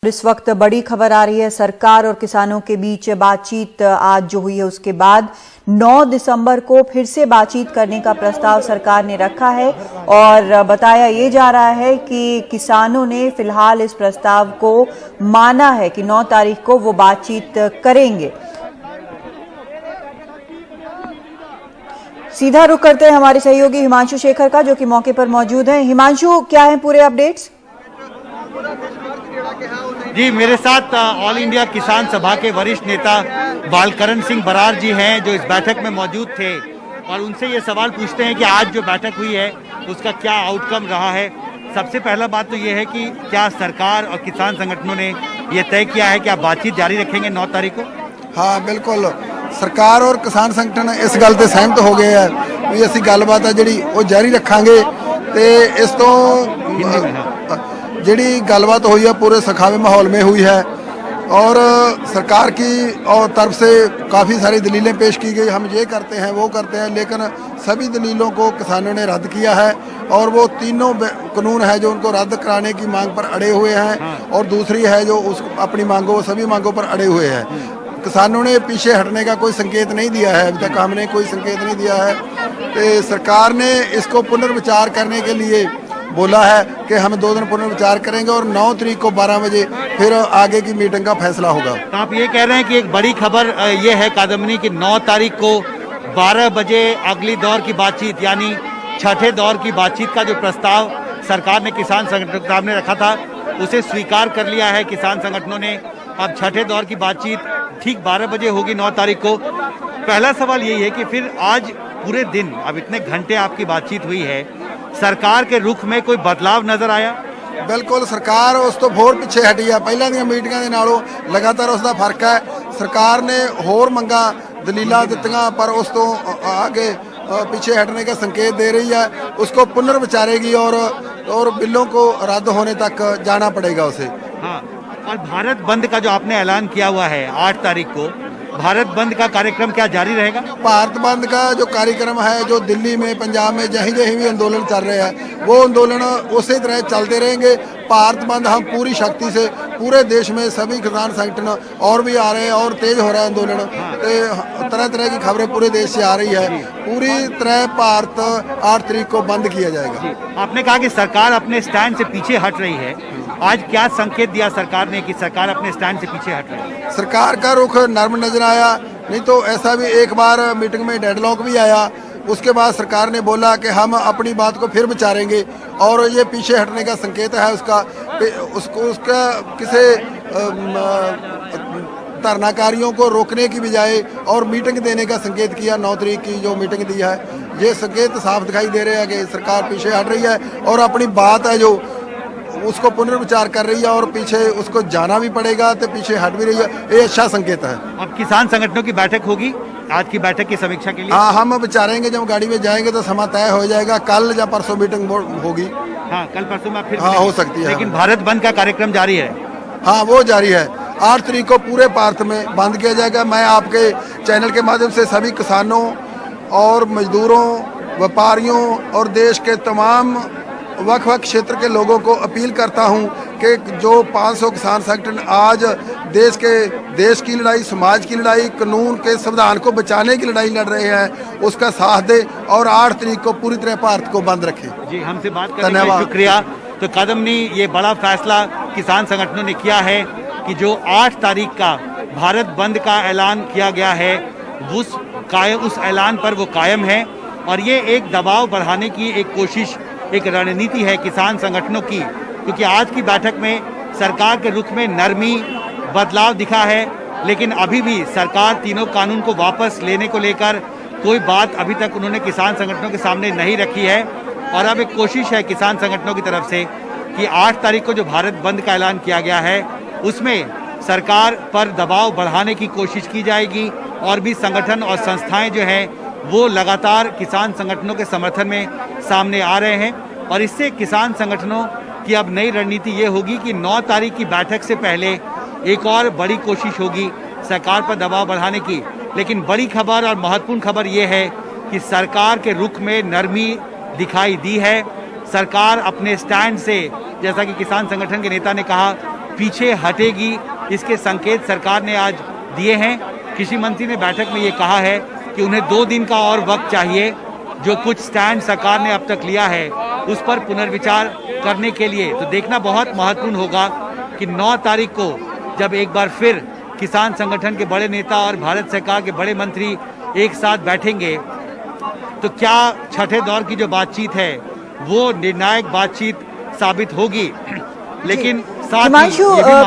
इस वक्त बड़ी खबर आ रही है। सरकार और किसानों के बीच बातचीत आज जो हुई है उसके बाद 9 दिसंबर को फिर से बातचीत करने का प्रस्ताव सरकार ने रखा है और बताया ये जा रहा है कि किसानों ने फिलहाल इस प्रस्ताव को माना है कि 9 तारीख को वो बातचीत करेंगे। सीधा रुख करते हैं हमारे सहयोगी हिमांशु शेखर का, जो कि मौके पर मौजूद हैं। हिमांशु, क्या है पूरे अपडेट्स? जी, मेरे साथ ऑल इंडिया किसान सभा के वरिष्ठ नेता बालकरण सिंह बरार जी हैं, जो इस बैठक में मौजूद थे और उनसे ये सवाल पूछते हैं कि आज जो बैठक हुई है उसका क्या आउटकम रहा है। सबसे पहला बात तो ये है कि क्या सरकार और किसान संगठनों ने ये तय किया है कि आप बातचीत जारी रखेंगे 9 तारीख को? हाँ बिल्कुल, सरकार और किसान संगठन इस गल ते सहमत हो गए हैं भी असीं गलबात है जिहड़ी वो जारी रखांगे ते इस तो जिहड़ी गलबात हुई है पूरे सखावे माहौल में हुई है और सरकार की और तरफ से काफ़ी सारी दलीलें पेश की गई। हम ये करते हैं वो करते हैं, लेकिन सभी दलीलों को किसानों ने रद्द किया है और वो तीनों कानून है जो उनको रद्द कराने की मांग पर अड़े हुए हैं और दूसरी है जो उस अपनी मांगों सभी मांगों पर अड़े हुए हैं। किसानों ने पीछे हटने का कोई संकेत नहीं दिया है, अभी तक हमने कोई संकेत नहीं दिया है। तो सरकार ने इसको पुनर्विचार करने के लिए बोला है कि हम 2 दिन पुनर्विचार करेंगे और 9 तारीख को 12 बजे फिर आगे की मीटिंग का फैसला होगा। तो आप ये कह रहे हैं कि एक बड़ी खबर ये है कादम्बनी की 9 तारीख को 12 बजे अगली दौर की बातचीत यानी छठे दौर की बातचीत का जो प्रस्ताव सरकार ने किसान संगठनों के सामने रखा था उसे स्वीकार कर लिया है किसान संगठनों ने। अब छठे दौर की बातचीत ठीक 12 बजे होगी 9 तारीख को। पहला सवाल यही है कि फिर आज पूरे दिन, अब इतने घंटे आपकी बातचीत हुई है, सरकार के रुख में कोई बदलाव नजर आया? बिल्कुल, सरकार उस तो होर पिछे हटी है। पहलों दी मीटिंगां दे नालों लगातार उसका फर्क है। सरकार ने होर मंगा दलीलां दित्तियां पर उस तो आगे पीछे हटने का संकेत दे रही है। उसको पुनर्विचारेगी और बिलों को रद्द होने तक जाना पड़ेगा उसे। हाँ, और भारत बंद का जो आपने ऐलान किया हुआ है 8 तारीख को, भारत बंद का कार्यक्रम क्या जारी रहेगा? भारत बंद का जो कार्यक्रम है, जो दिल्ली में पंजाब में जहीं जहीं भी आंदोलन चल रहे हैं वो आंदोलन उसी तरह चलते रहेंगे। भारत बंद हम पूरी शक्ति से पूरे देश में सभी किसान संगठन और भी आ रहे हैं और तेज हो रहा है आंदोलन। तरह तरह की खबरें पूरे देश से आ रही है। पूरी तरह भारत 8 तारीख को बंद किया जाएगा। आपने कहा कि सरकार अपने स्टैंड से पीछे हट रही है, आज क्या संकेत दिया सरकार ने कि सरकार अपने स्टैंड से पीछे हट रही है? सरकार का रुख नर्म नजर आया, नहीं तो ऐसा भी एक बार मीटिंग में डेडलॉक भी आया। उसके बाद सरकार ने बोला कि हम अपनी बात को फिर विचारेंगे और ये पीछे हटने का संकेत है उसका किसी धरनाकारियों को रोकने की बजाय और मीटिंग देने का संकेत किया। 9 तारीख की जो मीटिंग दी है ये संकेत साफ दिखाई दे रहे हैं कि सरकार पीछे हट रही है और अपनी बात है जो उसको पुनर्विचार कर रही है और पीछे उसको जाना भी पड़ेगा तो पीछे हट भी रही है। ये अच्छा संकेत है। अब किसान संगठनों की बैठक होगी आज की बैठक की समीक्षा के लिए? हाँ, हम विचारेंगे, जब गाड़ी में जाएंगे तो समय तय हो जाएगा। कल या परसों मीटिंग होगी। हाँ, कल परसों में फिर हाँ हो सकती है। लेकिन भारत बंद का कार्यक्रम जारी है? हाँ, वो जारी है। 8 तारीख को पूरे भारत में बंद किया जाएगा। मैं आपके चैनल के माध्यम से सभी किसानों और मजदूरों, व्यापारियों और देश के तमाम वक्-वक् क्षेत्र के लोगों को अपील करता हूं कि जो 500 किसान संगठन आज देश की लड़ाई, समाज की लड़ाई, कानून के संविधान को बचाने की लड़ाई लड़ रहे हैं, उसका साथ दे और 8 तारीख को पूरी तरह भारत को बंद रखें। जी, हमसे बात करने के लिए शुक्रिया। तो कादम्बनी, ये बड़ा फैसला किसान संगठनों ने किया है कि जो 8 तारीख का भारत बंद का ऐलान किया गया है उस ऐलान पर वो कायम है और ये एक दबाव बढ़ाने की एक कोशिश, एक रणनीति है किसान संगठनों की, क्योंकि आज की बैठक में सरकार के रुख में नरमी, बदलाव दिखा है, लेकिन अभी भी सरकार तीनों कानून को वापस लेने को लेकर कोई बात अभी तक उन्होंने किसान संगठनों के सामने नहीं रखी है। और अब एक कोशिश है किसान संगठनों की तरफ से कि 8 तारीख को जो भारत बंद का ऐलान किया गया है उसमें सरकार पर दबाव बढ़ाने की कोशिश की जाएगी और भी संगठन और संस्थाएं जो हैं वो लगातार किसान संगठनों के समर्थन में सामने आ रहे हैं। और इससे किसान संगठनों की अब नई रणनीति ये होगी कि 9 तारीख की बैठक से पहले एक और बड़ी कोशिश होगी सरकार पर दबाव बढ़ाने की। लेकिन बड़ी खबर और महत्वपूर्ण खबर ये है कि सरकार के रुख में नरमी दिखाई दी है। सरकार अपने स्टैंड से, जैसा कि किसान संगठन के नेता ने कहा, पीछे हटेगी, इसके संकेत सरकार ने आज दिए हैं। कृषि मंत्री ने बैठक में ये कहा है कि उन्हें 2 दिन का और वक्त चाहिए। जो कुछ स्टैंड सरकार ने अब तक लिया है उस पर पुनर्विचार करने के लिए। तो देखना बहुत महत्वपूर्ण होगा कि 9 तारीख को जब एक बार फिर किसान संगठन के बड़े नेता और भारत सरकार के बड़े मंत्री एक साथ बैठेंगे तो क्या छठे दौर की जो बातचीत है वो निर्णायक बातचीत साबित होगी। लेकिन हिमांशु,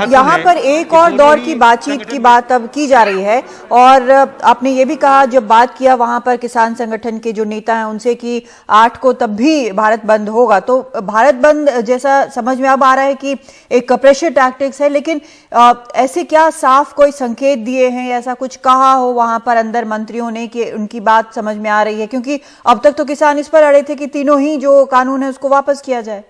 यहाँ पर एक और दौर की बातचीत की बात अब की जा रही है और आपने ये भी कहा, जब बात किया वहां पर किसान संगठन के जो नेता हैं उनसे कि 8 को तब भी भारत बंद होगा, तो भारत बंद जैसा समझ में अब आ रहा है कि एक प्रेशर टैक्टिक्स है, लेकिन ऐसे क्या साफ कोई संकेत दिए हैं, ऐसा कुछ कहा हो वहां पर अंदर मंत्रियों ने कि उनकी बात समझ में आ रही है? क्योंकि अब तक तो किसान इस पर अड़े थे कि तीनों ही जो कानून है उसको वापस किया जाए।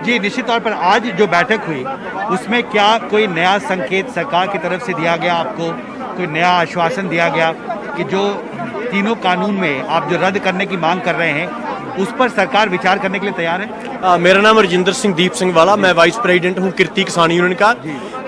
जी, निश्चित तौर पर आज जो बैठक हुई उसमें क्या कोई नया संकेत सरकार की तरफ से दिया गया, आपको कोई नया आश्वासन दिया गया कि जो तीनों कानून में आप जो रद्द करने की मांग कर रहे हैं उस पर सरकार विचार करने के लिए तैयार है? मेरा नाम रजिंदर सिंह दीप सिंह वाला, मैं वाइस प्रेसिडेंट हूं किरती किसान यूनियन का।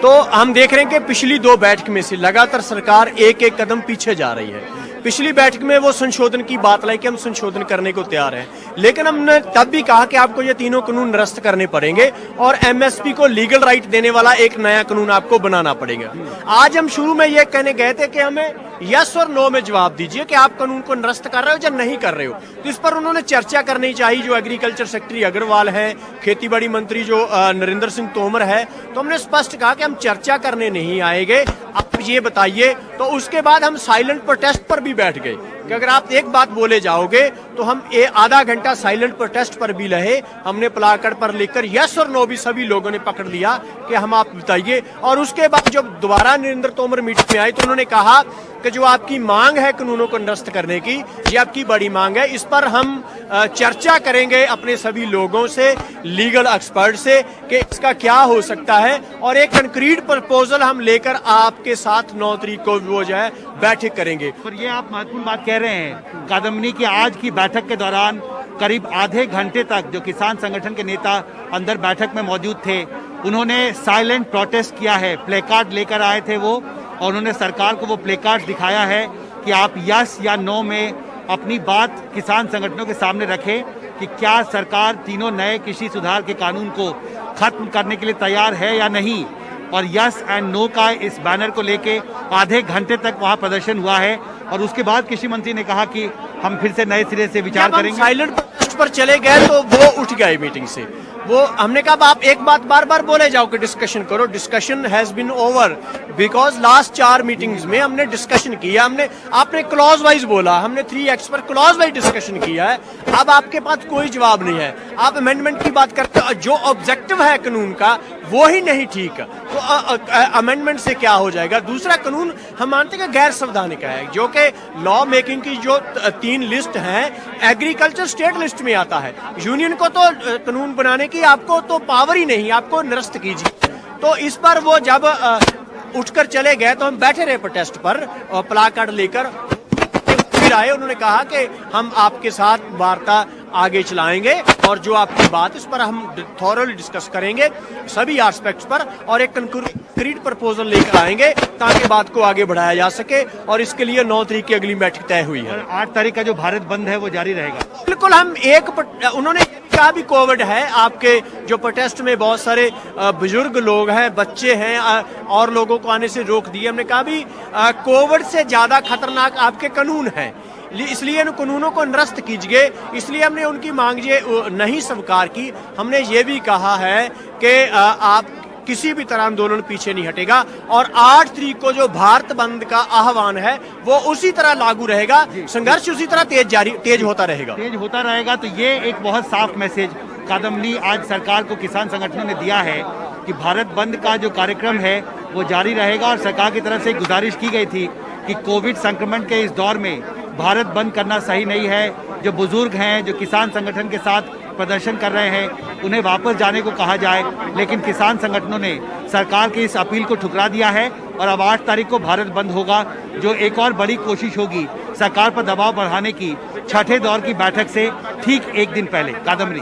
तो हम देख रहे हैं कि पिछली 2 बैठक में से लगातार सरकार एक कदम पीछे जा रही है। पिछली बैठक में वो संशोधन की बात लाई कि हम संशोधन करने को तैयार हैं, लेकिन हमने तब भी कहा कि आपको ये तीनों कानून निरस्त करने पड़ेंगे और एमएसपी को लीगल राइट देने वाला एक नया कानून आपको बनाना पड़ेगा। आज हम शुरू में ये कहने गए थे कि हमें यस और नो में जवाब दीजिए कि आप कानून को निरस्त कर रहे हो या नहीं कर रहे हो। तो इस पर उन्होंने चर्चा करनी चाहिए। जो एग्रीकल्चर सेक्रेटरी अग्रवाल है, खेती बाड़ी मंत्री जो नरेंद्र सिंह तोमर है, तो हमने स्पष्ट कहा कि हम चर्चा करने नहीं आएंगे, आप ये बताइए। तो उसके बाद हम साइलेंट प्रोटेस्ट पर भी बैठ गए कि अगर आप एक बात बोले जाओगे तो हम आधा घंटा साइलेंट प्रोटेस्ट पर भी रहे। हमने प्लाकार्ड पर लिखकर यस और नो भी सभी लोगों ने पकड़ लिया कि हम आप बताइए। और उसके बाद जब दोबारा नरेंद्र तोमर मीटिंग में आए तो उन्होंने कहा कि जो आपकी मांग है कानूनों को निरस्त करने की, ये आपकी बड़ी मांग है, इस पर हम चर्चा करेंगे अपने सभी लोगों से, लीगल एक्सपर्ट से, कि इसका क्या हो सकता है और एक कंक्रीट प्रपोजल हम लेकर आपके साथ 9 तारीख को वो जो है बैठक करेंगे। पर ये आप महत्वपूर्ण बात कह रहे हैं। कादम्बनी की आज की बैठक के दौरान करीब आधे घंटे तक जो किसान संगठन के नेता अंदर बैठक में मौजूद थे उन्होंने साइलेंट प्रोटेस्ट किया है। प्ले कार्ड लेकर आए थे वो और उन्होंने सरकार को वो प्ले कार्ड दिखाया है कि आप यस या नो में अपनी बात किसान संगठनों के सामने रखें कि क्या सरकार तीनों नए कृषि सुधार के कानून को खत्म करने के लिए तैयार है या नहीं। और यस एंड नो का इस बैनर को लेके आधे घंटे तक वहां प्रदर्शन हुआ है और उसके बाद कृषि मंत्री ने कहा कि हम फिर से नए सिरे से विचार करेंगे। साइलेंट प्रोटेस्ट पर चले गए तो वो उठ गए मीटिंग से। वो हमने कहा आप एक बात बार बार बोले जाओ कि डिस्कशन करो। Discussion has been over because last 4 meetings में हमने डिस्कशन किया। आपने क्लॉज वाइज बोला, हमने 3x पर क्लॉज वाइज डिस्कशन किया है। अब आपके पास कोई जवाब नहीं है, आप अमेंडमेंट की बात करते हो। जो ऑब्जेक्टिव है कानून का वो ही नहीं ठीक, तो अमेंडमेंट से क्या हो जाएगा। दूसरा कानून हम मानते हैं गैर संवैधानिक है, जो कि लॉ मेकिंग की जो 3 लिस्ट है एग्रीकल्चर स्टेट लिस्ट में आता है। यूनियन को तो कानून बनाने की आपको तो पावर ही नहीं, आपको निरस्त कीजिए। तो इस पर वो जब उठकर चले गए तो हम बैठे रहे प्रोटेस्ट पर और प्लाकार्ड लेकर। फिर आए, उन्होंने कहा कि हम आपके साथ वार्ता आगे चलाएंगे और जो आपकी बात इस पर हम थॉरली डिस्कस करेंगे सभी एस्पेक्ट्स पर और एक कंक्रीट प्रपोजल लेकर आएंगे ताकि बात को आगे बढ़ाया जा सके। और इसके लिए 9 तारीख की अगली बैठक तय हुई है। 8 तारीख का जो भारत बंद है वो जारी रहेगा। बिल्कुल, हम उन्होंने कहा भी कोविड है, आपके जो प्रोटेस्ट में बहुत सारे बुजुर्ग लोग हैं, बच्चे हैं और लोगों को आने से रोक दिए। हमने कहा भी कोविड से ज्यादा खतरनाक आपके कानून हैं, इसलिए इन कानूनों को निरस्त कीजिए। इसलिए हमने उनकी मांग ये नहीं स्वीकार की। हमने ये भी कहा है कि आप किसी भी तरह आंदोलन पीछे नहीं हटेगा और 8 तारीख को जो भारत बंद का आह्वान है वो उसी तरह लागू रहेगा। संघर्ष उसी तरह तेज होता रहेगा। तो ये एक बहुत साफ मैसेज कादम्बनी आज सरकार को किसान संगठनों ने दिया है कि भारत बंद का जो कार्यक्रम है वो जारी रहेगा। और सरकार की तरफ से गुजारिश की गई थी कि कोविड संक्रमण के इस दौर में भारत बंद करना सही नहीं है। जो बुजुर्ग हैं, जो किसान संगठन के साथ प्रदर्शन कर रहे हैं, उन्हें वापस जाने को कहा जाए। लेकिन किसान संगठनों ने सरकार की इस अपील को ठुकरा दिया है और अब 8 तारीख को भारत बंद होगा, जो एक और बड़ी कोशिश होगी सरकार पर दबाव बढ़ाने की छठे दौर की बैठक से ठीक 1 दिन पहले। कादम्बनी।